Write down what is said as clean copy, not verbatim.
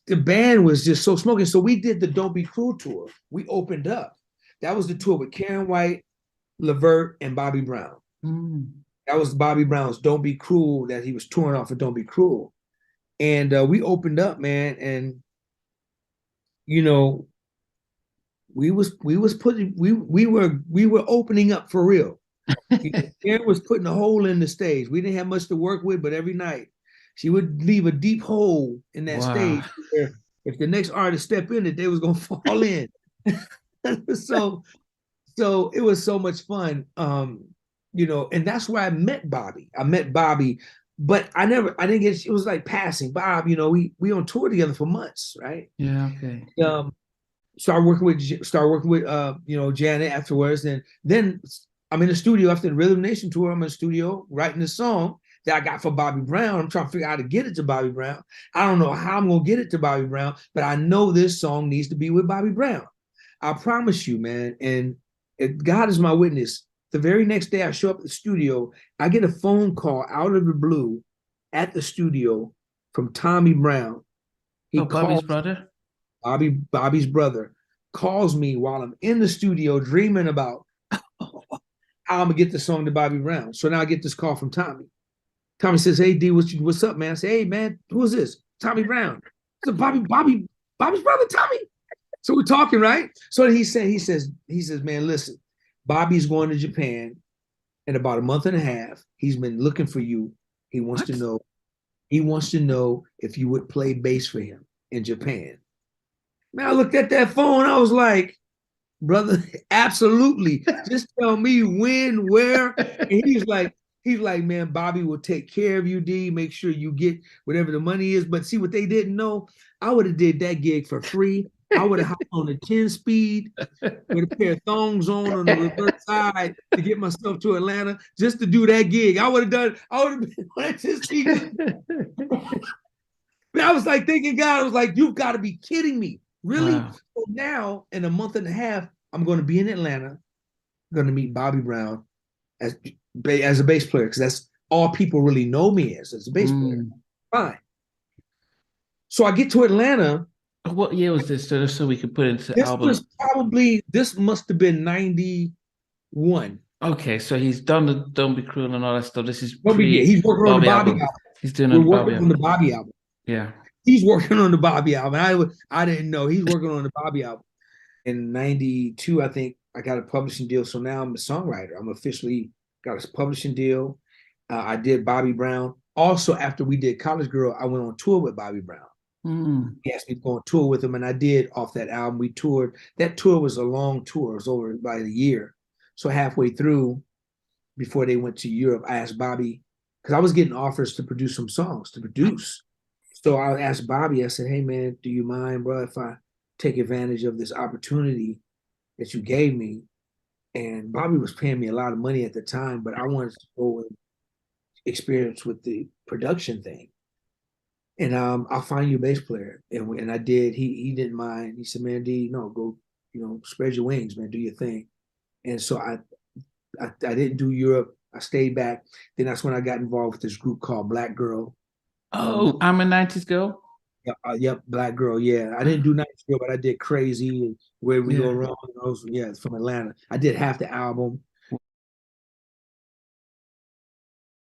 The band was just so smoking. So we did the Don't Be Cruel tour. We opened up. That was the tour with Karyn White, Levert, and Bobby Brown. That was Bobby Brown's Don't Be Cruel that he was touring off of Don't Be Cruel. And we opened up, man, and you know, we were opening up for real. Karyn was putting a hole in the stage. We didn't have much to work with, but every night she would leave a deep hole in that stage where if the next artist stepped in it, they was gonna fall in. so it was so much fun. And that's where I met Bobby. But I didn't get, it was like passing. Bob, we on tour together for months, right? Yeah, okay. Started working with Janet afterwards. And then I'm in the studio after the Rhythm Nation tour. I'm in the studio writing the song that I got for Bobby Brown. I'm trying to figure out how to get it to Bobby Brown. I don't know how I'm going to get it to Bobby Brown, but I know this song needs to be with Bobby Brown. I promise you, man. And God is my witness. The very next day I show up at the studio, I get a phone call out of the blue at the studio from Tommy Brown. Bobby's brother? Bobby's brother, calls me while I'm in the studio dreaming about how I'm gonna get the song to Bobby Brown. So now I get this call from Tommy. Tommy says, "Hey D, what's up, man?" I say, "Hey man, who is this?" Tommy Brown. So Bobby's brother, Tommy. So we're talking, right? So he says, man, listen, Bobby's going to Japan in about a month and a half. He's been looking for you. He wants to know if you would play bass for him in Japan. Man, I looked at that phone. I was like, brother, absolutely. Just tell me when, where. And he's like, man, Bobby will take care of you, D. Make sure you get whatever the money is. But see what they didn't know? I would have did that gig for free. I would have hopped on a 10-speed with a pair of thongs on the reverse side to get myself to Atlanta just to do that gig. I would have been on that 10-speed. I was like thinking, God, I was like, you've got to be kidding me. Really? Wow. So now, in a month and a half, I'm going to be in Atlanta. I'm going to meet Bobby Brown as a bass player, because that's all people really know me as a bass player. Fine. So I get to Atlanta. What year was this? So we could put it into this album. This must have been 91. Okay, so he's done the Don't Be Cruel and all that stuff. This is he's working on the Bobby album. He's doing We're working on the Bobby album. Yeah. He's working on the Bobby album. I didn't know he's working on the Bobby album. In 92, I think I got a publishing deal. So now I'm a songwriter. I'm officially got a publishing deal. I did Bobby Brown. Also, after we did College Girl, I went on tour with Bobby Brown. He asked me to go on tour with him, and I did. Off that album, we toured. That tour was a long tour. It was over about a year. So halfway through, before they went to Europe, I asked Bobby, because I was getting offers to produce some songs, to produce. So I asked Bobby, I said, "Hey man, do you mind, bro, if I take advantage of this opportunity that you gave me?" And Bobby was paying me a lot of money at the time, but I wanted to go and experience with the production thing. And I'll find you a bass player. And I did. He didn't mind. He said, "Man, D, no, go, spread your wings, man, do your thing." And so I didn't do Europe. I stayed back. Then that's when I got involved with this group called Black Girl. Oh, I'm a 90s Girl? Yep, Black Girl, yeah. I didn't do 90s Girl, but I did Crazy and Where We Go Wrong. It's from Atlanta. I did half the album.